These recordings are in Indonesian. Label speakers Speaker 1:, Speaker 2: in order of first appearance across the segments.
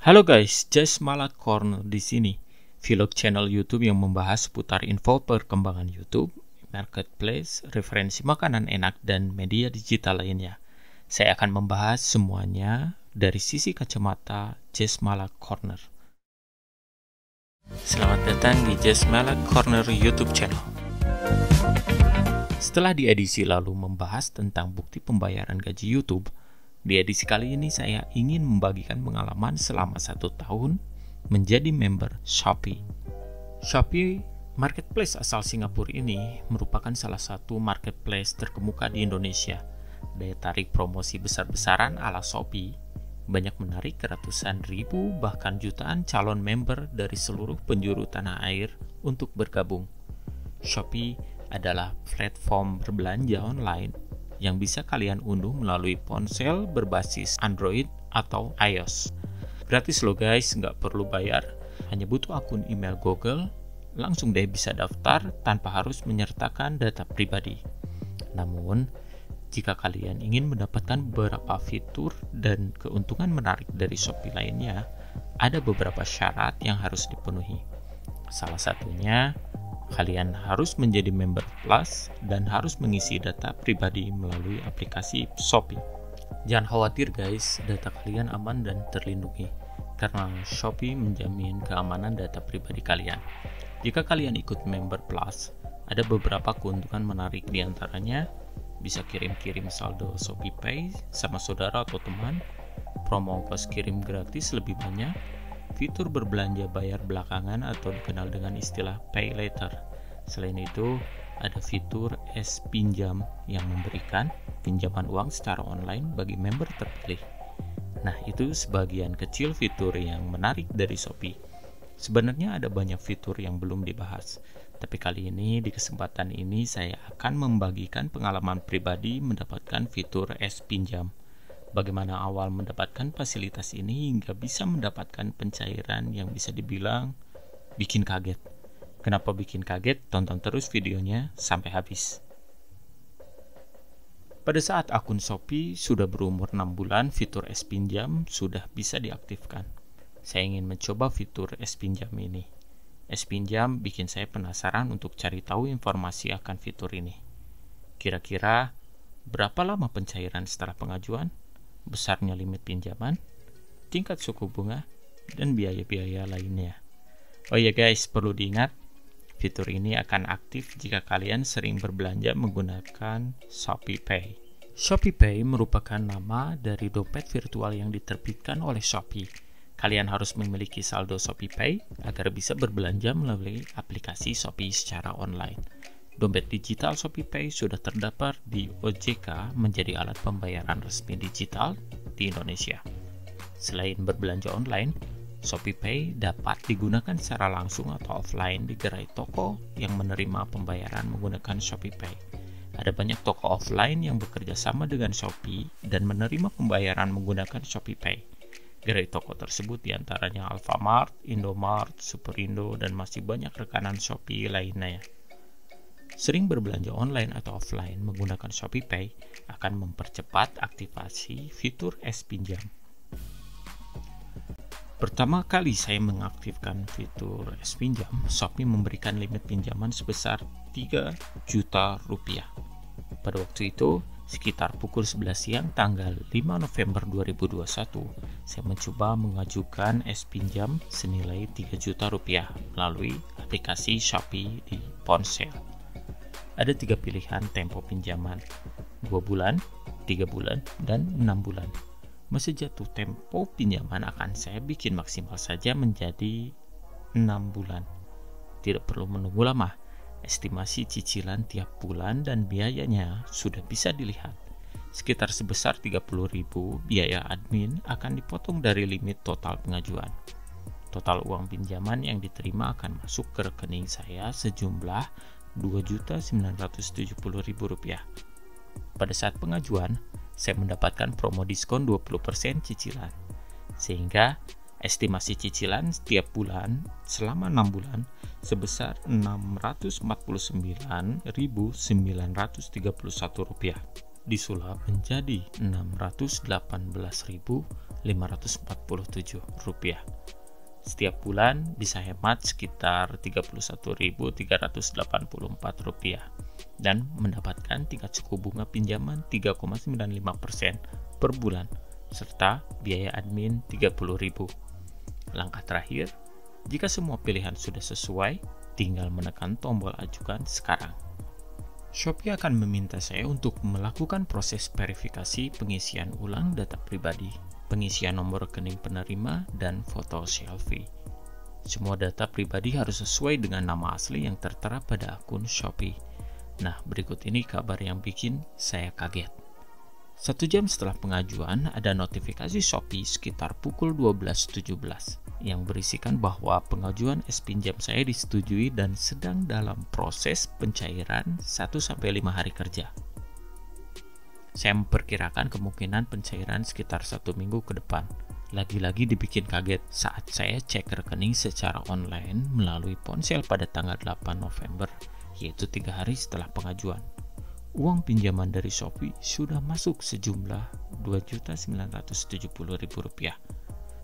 Speaker 1: Halo guys, Just Malak Corner di sini. Vlog channel YouTube yang membahas seputar info perkembangan YouTube, marketplace, referensi makanan enak dan media digital lainnya. Saya akan membahas semuanya dari sisi kacamata Just Malak Corner. Selamat datang di Just Malak Corner YouTube channel. Setelah di edisi lalu membahas tentang bukti pembayaran gaji YouTube, di edisi kali ini saya ingin membagikan pengalaman selama 1 tahun menjadi member Shopee. Shopee marketplace asal Singapura ini merupakan salah satu marketplace terkemuka di Indonesia. Daya tarik promosi besar-besaran ala Shopee banyak menarik ratusan ribu bahkan jutaan calon member dari seluruh penjuru tanah air untuk bergabung. Shopee adalah platform berbelanja online yang bisa kalian unduh melalui ponsel berbasis Android atau iOS. Gratis loh guys, nggak perlu bayar. Hanya butuh akun email Google, langsung deh bisa daftar tanpa harus menyertakan data pribadi. Namun, jika kalian ingin mendapatkan beberapa fitur dan keuntungan menarik dari Shopee lainnya, ada beberapa syarat yang harus dipenuhi. Salah satunya, kalian harus menjadi member plus dan harus mengisi data pribadi melalui aplikasi Shopee. Jangan khawatir guys, data kalian aman dan terlindungi karena Shopee menjamin keamanan data pribadi kalian. Jika kalian ikut member plus, ada beberapa keuntungan menarik diantaranya bisa kirim-kirim saldo Shopee Pay sama saudara atau teman, promo ongkos kirim gratis lebih banyak, fitur berbelanja bayar belakangan atau dikenal dengan istilah pay later. Selain itu, ada fitur S-Pinjam yang memberikan pinjaman uang secara online bagi member terpilih. Nah, itu sebagian kecil fitur yang menarik dari Shopee. Sebenarnya ada banyak fitur yang belum dibahas, tapi kali ini di kesempatan ini saya akan membagikan pengalaman pribadi mendapatkan fitur S-Pinjam. Bagaimana awal mendapatkan fasilitas ini hingga bisa mendapatkan pencairan yang bisa dibilang bikin kaget. Kenapa bikin kaget? Tonton terus videonya sampai habis. Pada saat akun Shopee sudah berumur 6 bulan, fitur S-Pinjam sudah bisa diaktifkan. Saya ingin mencoba fitur S-Pinjam ini. S-Pinjam bikin saya penasaran untuk cari tahu informasi akan fitur ini. Kira-kira berapa lama pencairan setelah pengajuan? Besarnya limit pinjaman, tingkat suku bunga, dan biaya-biaya lainnya. Oh ya guys, perlu diingat, fitur ini akan aktif jika kalian sering berbelanja menggunakan Shopee Pay. Shopee Pay merupakan nama dari dompet virtual yang diterbitkan oleh Shopee. Kalian harus memiliki saldo Shopee Pay agar bisa berbelanja melalui aplikasi Shopee secara online. Dompet digital Shopee Pay sudah terdapat di OJK menjadi alat pembayaran resmi digital di Indonesia. Selain berbelanja online, Shopee Pay dapat digunakan secara langsung atau offline di gerai toko yang menerima pembayaran menggunakan Shopee Pay. Ada banyak toko offline yang bekerja sama dengan Shopee dan menerima pembayaran menggunakan Shopee Pay. Gerai toko tersebut diantaranya Alfamart, Indomart, Superindo, dan masih banyak rekanan Shopee lainnya. Sering berbelanja online atau offline menggunakan Shopee Pay akan mempercepat aktivasi fitur S-Pinjam. Pertama kali saya mengaktifkan fitur S-Pinjam, Shopee memberikan limit pinjaman sebesar 3 juta rupiah. Pada waktu itu, sekitar pukul 11 siang tanggal 5 November 2021, saya mencoba mengajukan S-Pinjam senilai 3 juta rupiah melalui aplikasi Shopee di ponsel. Ada 3 pilihan tempo pinjaman, 2 bulan, 3 bulan, dan 6 bulan. Meski jatuh tempo pinjaman akan saya bikin maksimal saja menjadi 6 bulan. Tidak perlu menunggu lama, estimasi cicilan tiap bulan dan biayanya sudah bisa dilihat. Sekitar sebesar 30.000 biaya admin akan dipotong dari limit total pengajuan. Total uang pinjaman yang diterima akan masuk ke rekening saya sejumlah Rp2.970.000. Pada saat pengajuan, saya mendapatkan promo diskon 20% cicilan. Sehingga estimasi cicilan setiap bulan selama 6 bulan sebesar Rp649.931 disulap menjadi Rp618.630 rupiah. Setiap bulan bisa hemat sekitar Rp31.384 dan mendapatkan tingkat suku bunga pinjaman 3,95% per bulan serta biaya admin Rp30.000. Langkah terakhir, jika semua pilihan sudah sesuai, tinggal menekan tombol ajukan sekarang. Shopee akan meminta saya untuk melakukan proses verifikasi pengisian ulang data pribadi, pengisian nomor rekening penerima, dan foto selfie. Semua data pribadi harus sesuai dengan nama asli yang tertera pada akun Shopee. Nah, berikut ini kabar yang bikin saya kaget. 1 jam setelah pengajuan, ada notifikasi Shopee sekitar pukul 12.17 yang berisikan bahwa pengajuan pinjam saya disetujui dan sedang dalam proses pencairan 1-5 hari kerja. Saya memperkirakan kemungkinan pencairan sekitar 1 minggu ke depan. Lagi-lagi dibikin kaget saat saya cek rekening secara online melalui ponsel pada tanggal 8 November, yaitu 3 hari setelah pengajuan. Uang pinjaman dari Shopee sudah masuk sejumlah Rp2.970.000.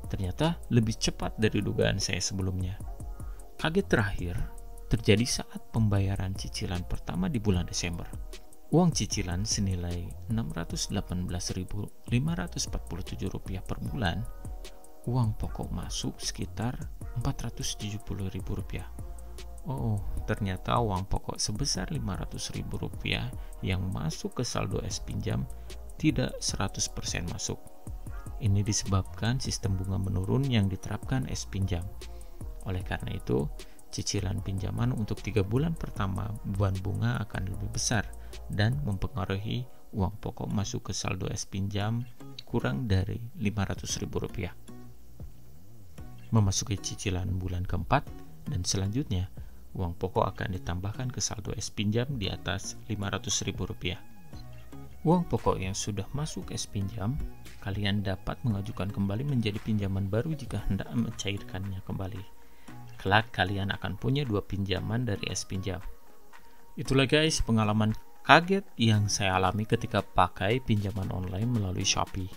Speaker 1: Ternyata lebih cepat dari dugaan saya sebelumnya. Kaget terakhir terjadi saat pembayaran cicilan pertama di bulan Desember. Uang cicilan senilai Rp618.547 per bulan. Uang pokok masuk sekitar Rp470.000. Oh, ternyata uang pokok sebesar Rp500.000 yang masuk ke saldo pinjam tidak 100% masuk. Ini disebabkan sistem bunga menurun yang diterapkan pinjam. Oleh karena itu, cicilan pinjaman untuk 3 bulan pertama beban bunga akan lebih besar dan mempengaruhi uang pokok masuk ke saldo pinjam kurang dari Rp500.000. Memasuki cicilan bulan keempat dan selanjutnya, uang pokok akan ditambahkan ke saldo pinjam di atas Rp500.000. Uang pokok yang sudah masuk pinjam, kalian dapat mengajukan kembali menjadi pinjaman baru jika hendak mencairkannya kembali. Kelak kalian akan punya 2 pinjaman dari pinjam. Itulah guys pengalaman kaget yang saya alami ketika pakai pinjaman online melalui Shopee.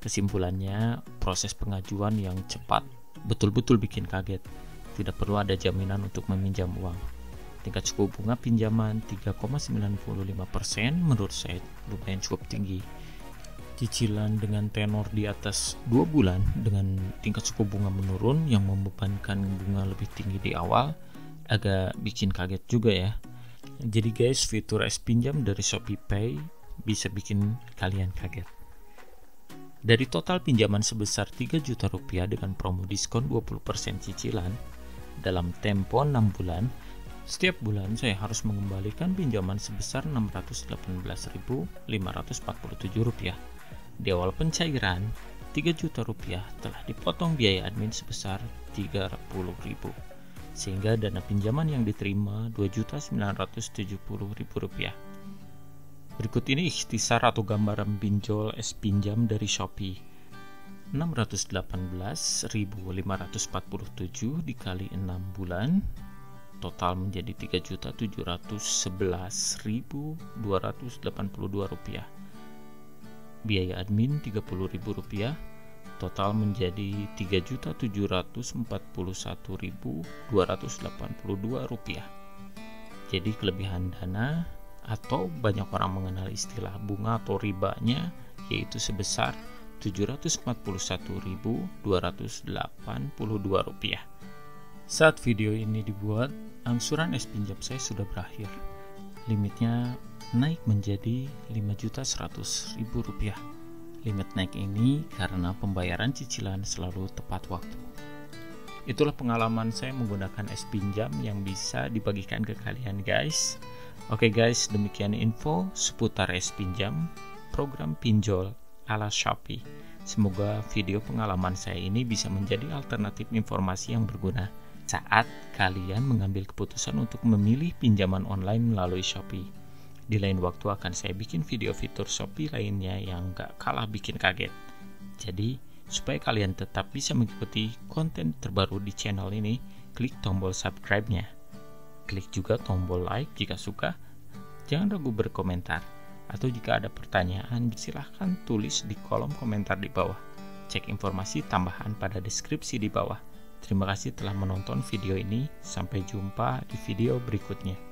Speaker 1: Kesimpulannya, proses pengajuan yang cepat betul-betul bikin kaget. Tidak perlu ada jaminan untuk meminjam uang. Tingkat suku bunga pinjaman 3,95% menurut saya lumayan cukup tinggi. Cicilan dengan tenor di atas 2 bulan dengan tingkat suku bunga menurun yang membebankan bunga lebih tinggi di awal agak bikin kaget juga ya. Jadi guys, fitur pinjam dari ShopeePay bisa bikin kalian kaget. Dari total pinjaman sebesar Rp3 juta dengan promo diskon 20% cicilan dalam tempo 6 bulan, setiap bulan saya harus mengembalikan pinjaman sebesar Rp618.547. Di awal pencairan, Rp3 juta telah dipotong biaya admin sebesar Rp30.000, sehingga dana pinjaman yang diterima Rp2.970.000. Berikut ini ikhtisar atau gambaran pinjol pinjam dari Shopee. 618.547 dikali 6 bulan total menjadi Rp3.711.282. Biaya admin Rp30.000 total menjadi Rp3.741.282. Jadi kelebihan dana atau banyak orang mengenal istilah bunga atau ribanya yaitu sebesar Rp741.282. Saat video ini dibuat, angsuran pinjam saya sudah berakhir. Limitnya naik menjadi Rp5.100.000. Limit naik ini karena pembayaran cicilan selalu tepat waktu. Itulah pengalaman saya menggunakan pinjam yang bisa dibagikan ke kalian guys. Oke guys, demikian info seputar pinjam, program pinjol ala Shopee. Semoga video pengalaman saya ini bisa menjadi alternatif informasi yang berguna saat kalian mengambil keputusan untuk memilih pinjaman online melalui Shopee. Di lain waktu akan saya bikin video fitur Shopee lainnya yang gak kalah bikin kaget. Jadi, supaya kalian tetap bisa mengikuti konten terbaru di channel ini, klik tombol subscribe-nya. Klik juga tombol like jika suka. Jangan ragu berkomentar. Atau jika ada pertanyaan, silahkan tulis di kolom komentar di bawah. Cek informasi tambahan pada deskripsi di bawah. Terima kasih telah menonton video ini. Sampai jumpa di video berikutnya.